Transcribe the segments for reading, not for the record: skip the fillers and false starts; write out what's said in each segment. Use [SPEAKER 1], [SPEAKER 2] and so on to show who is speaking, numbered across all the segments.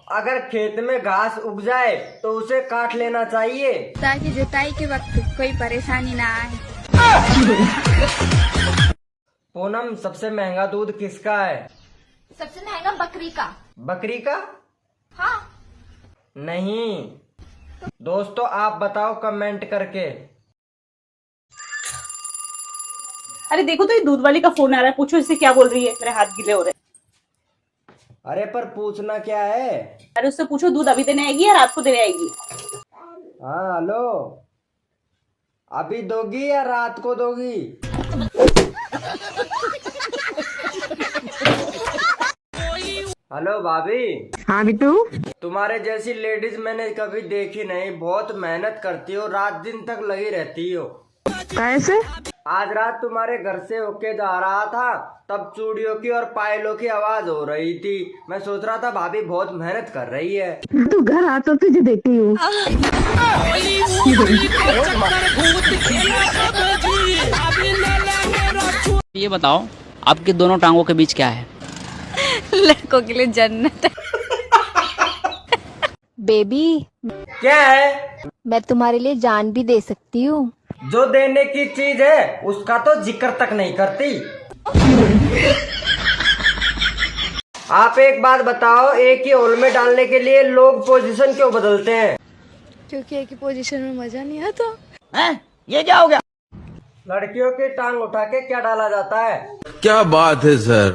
[SPEAKER 1] अगर खेत में घास उग जाए तो उसे काट लेना चाहिए
[SPEAKER 2] ताकि जुताई के वक्त कोई परेशानी ना आए।
[SPEAKER 1] पूनम, सबसे महंगा दूध किसका है?
[SPEAKER 2] सबसे महंगा बकरी का।
[SPEAKER 1] बकरी का?
[SPEAKER 2] हाँ।
[SPEAKER 1] नहीं। दोस्तों आप बताओ कमेंट करके।
[SPEAKER 3] अरे देखो तो ये दूध वाली का फोन आ रहा है, पूछो इससे क्या बोल रही है, मेरे हाथ गीले हो रहे हैं।
[SPEAKER 1] अरे पर पूछना क्या है?
[SPEAKER 3] अरे उससे पूछो दूध अभी देने आएगी या रात को देने आएगी।
[SPEAKER 1] हाँ हेलो, अभी दोगी या रात को दोगी? हेलो भाभी।
[SPEAKER 4] हाँ बिट्टू,
[SPEAKER 1] तुम्हारे जैसी लेडीज मैंने कभी देखी नहीं, बहुत मेहनत करती हो, रात दिन तक लगी रहती हो।
[SPEAKER 4] कैसे?
[SPEAKER 1] आज रात तुम्हारे घर से होके जा रहा था, तब चूड़ियों की और पायलों की आवाज हो रही थी। मैं सोच रहा था भाभी बहुत मेहनत कर रही है।
[SPEAKER 4] तू घर आ तो तुझे देखती हूँ।
[SPEAKER 5] ये बताओ आपकी दोनों टांगों के बीच क्या है?
[SPEAKER 2] लड़कों के लिए जन्नत है।
[SPEAKER 6] बेबी,
[SPEAKER 1] क्या है?
[SPEAKER 6] मैं तुम्हारे लिए जान भी दे सकती हूँ।
[SPEAKER 1] जो देने की चीज है उसका तो जिक्र तक नहीं करती। आप एक बात बताओ, एक ही होल में डालने के लिए लोग पोजीशन क्यों बदलते हैं?
[SPEAKER 2] क्योंकि एक ही पोजीशन में मजा नहीं आता।
[SPEAKER 5] हैं? ये क्या हो गया?
[SPEAKER 1] लड़कियों की टांग उठा के क्या डाला जाता है?
[SPEAKER 7] क्या बात है सर?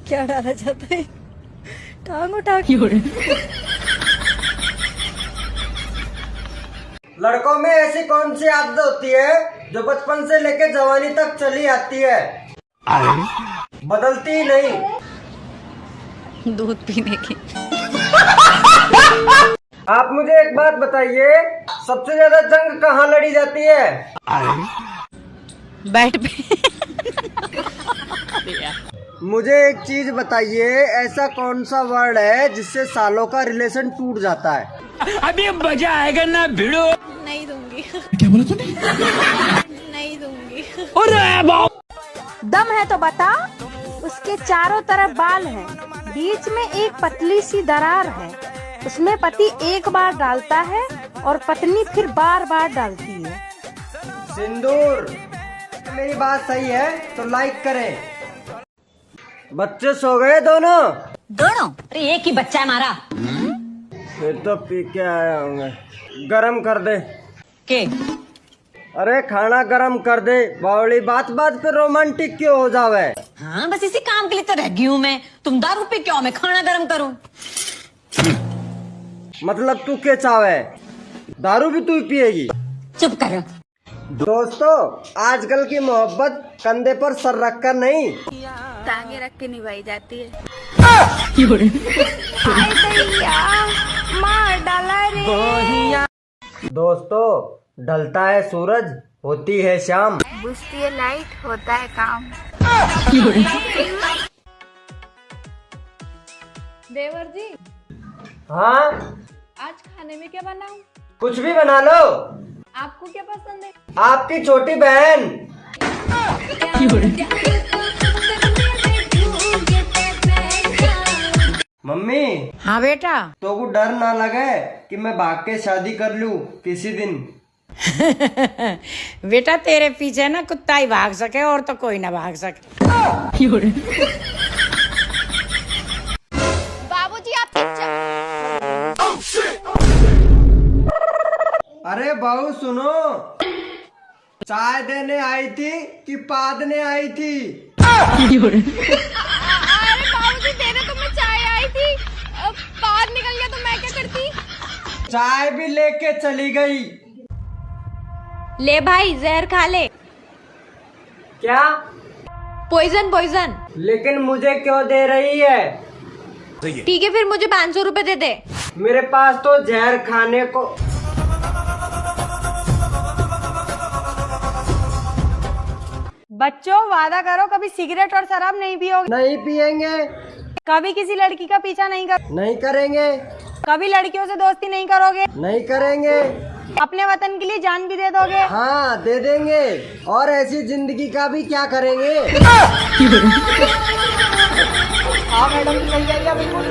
[SPEAKER 2] क्या डाला जाता है? टांग उठा के।
[SPEAKER 1] लड़कों में ऐसी कौन सी आदत होती है जो बचपन से लेकर जवानी तक चली आती है, बदलती ही नहीं?
[SPEAKER 2] दूध पीने की।
[SPEAKER 1] आप मुझे एक बात बताइए, सबसे ज्यादा जंग कहाँ लड़ी जाती है?
[SPEAKER 2] बैठ पे।
[SPEAKER 1] मुझे एक चीज बताइए, ऐसा कौन सा वर्ड है जिससे सालों का रिलेशन टूट जाता है?
[SPEAKER 5] अभी मजा आएगा ना भिड़ो।
[SPEAKER 2] नहीं दूंगी।
[SPEAKER 7] क्या बोला तूने?
[SPEAKER 2] नहीं दूंगी।
[SPEAKER 6] दम है तो बता। उसके चारों तरफ बाल हैं, बीच में एक पतली सी दरार है। उसमें पति एक बार डालता है और पत्नी फिर बार बार डालती है।
[SPEAKER 1] सिंदूर, मेरी बात सही है तो लाइक करें। बच्चे सो गए दोनों?
[SPEAKER 8] अरे एक ही बच्चा है हमारा।
[SPEAKER 1] फिर तो पी के आए होंगे। गरम कर दे।
[SPEAKER 8] के?
[SPEAKER 1] अरे खाना गरम कर दे। बावली, बात बात पे रोमांटिक क्यों हो जावे?
[SPEAKER 8] हाँ बस इसी काम के लिए तो रह गई हूँ मैं। तुम दारू पे क्यों, मैं खाना गरम करूँ?
[SPEAKER 1] मतलब तू क्या चावे? दारू भी तू ही पिएगी?
[SPEAKER 8] चुप कर।
[SPEAKER 1] दोस्तों, आजकल की मोहब्बत कंधे पर सर रखकर नहीं,
[SPEAKER 2] टांगे रख के निभाई जाती है। मार डाला रे।
[SPEAKER 1] दोस्तों, ढलता है सूरज, होती है शाम,
[SPEAKER 2] बुझती है लाइट, होता है काम। देवर जी।
[SPEAKER 1] हाँ,
[SPEAKER 2] आज खाने में क्या बनाऊं?
[SPEAKER 1] कुछ भी बना लो।
[SPEAKER 2] आपको क्या पसंद है?
[SPEAKER 1] आपकी छोटी बहन। मम्मी।
[SPEAKER 8] हाँ बेटा।
[SPEAKER 1] तो को डर ना लगे कि मैं भाग के शादी कर लूं किसी दिन?
[SPEAKER 8] बेटा तेरे पीछे ना कुत्ता ही भाग सके और तो कोई ना भाग सके।
[SPEAKER 2] बाबूजी आप
[SPEAKER 1] अरे बहू सुनो, चाय देने आई थी कि पादने आई थी?
[SPEAKER 2] अरे बाबूजी देने तो मैं चाय आई थी, बाद निकल गया तो मैं क्या करती?
[SPEAKER 1] चाय भी लेके चली गई।
[SPEAKER 2] ले भाई जहर खा ले।
[SPEAKER 1] क्या?
[SPEAKER 2] Poison poison.
[SPEAKER 1] लेकिन मुझे क्यों दे रही है?
[SPEAKER 2] ठीक है फिर मुझे 500 रुपए दे दे।
[SPEAKER 1] मेरे पास तो जहर खाने को।
[SPEAKER 3] बच्चों वादा करो कभी सिगरेट और शराब नहीं पियोगे।
[SPEAKER 1] नहीं पिएंगे।
[SPEAKER 3] कभी किसी लड़की का पीछा नहीं
[SPEAKER 1] नहीं करेंगे।
[SPEAKER 3] कभी लड़कियों से दोस्ती नहीं करोगे।
[SPEAKER 1] नहीं करेंगे।
[SPEAKER 3] अपने वतन के लिए जान भी दे दोगे।
[SPEAKER 1] हाँ दे देंगे। और ऐसी जिंदगी का भी क्या करेंगे? हाँ मैडम जी, मिल जाएगा बिल्कुल।